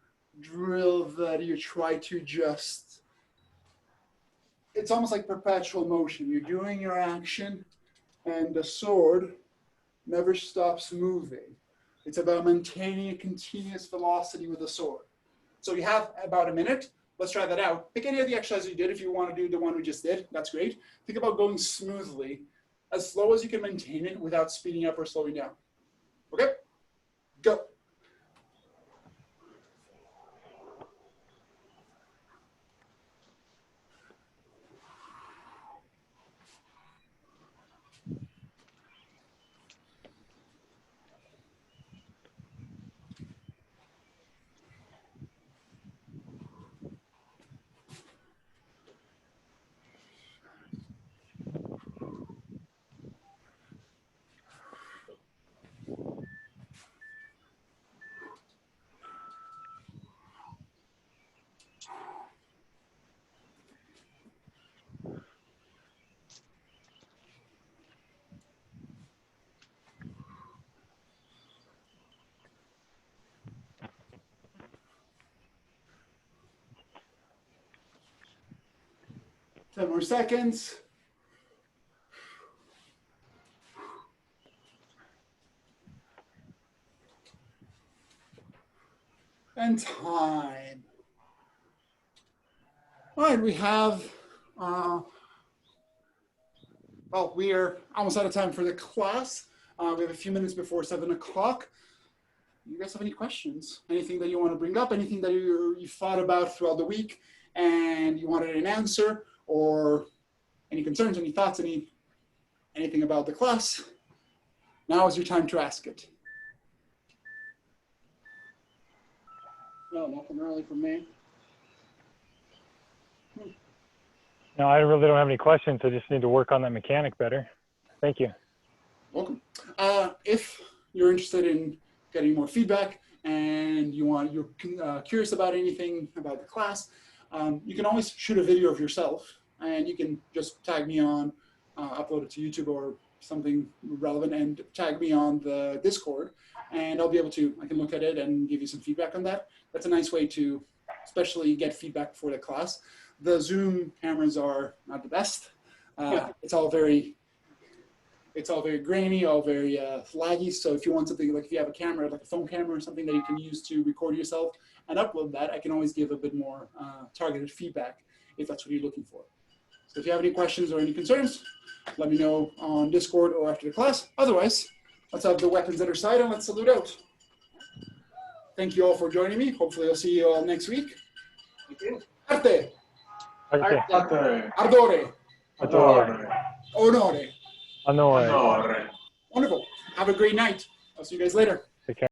drill that you try to just, it's almost like perpetual motion. You're doing your action and the sword never stops moving. It's about maintaining a continuous velocity with the sword. So you have about a minute. Let's try that out. Pick any of the exercises you did. If you want to do the one we just did, that's great. Think about going smoothly, as slow as you can maintain it without speeding up or slowing down. Okay? Go. Ten more seconds. And time. All right, we have, well, we are almost out of time for the class. We have a few minutes before 7 o'clock. You guys have any questions? Anything that you want to bring up? Anything that you thought about throughout the week and you wanted an answer, or any concerns, any thoughts, anything about the class? Now is your time to ask it. No, nothing really from me. No, I really don't have any questions. I just need to work on that mechanic better. Thank you. Welcome. If you're interested in getting more feedback and you're curious about anything about the class, you can always shoot a video of yourself, and you can just tag me on, upload it to YouTube or something relevant, and tag me on the Discord, and I'll be able to, I can look at it and give you some feedback on that. That's a nice way to especially get feedback for the class. The Zoom cameras are not the best. It's all very grainy, all very laggy. So if you want something, like if you have a camera, like a phone camera or something that you can use to record yourself and upload that, I can always give a bit more targeted feedback if that's what you're looking for. So if you have any questions or any concerns, let me know on Discord or after the class. Otherwise, let's have the weapons at our side and let's salute out. Thank you all for joining me. Hopefully I'll see you all next week. Thank you. Arte, Okay. ardore, Adore. onore. Honore. Wonderful. Have a great night. I'll see you guys later. Take care.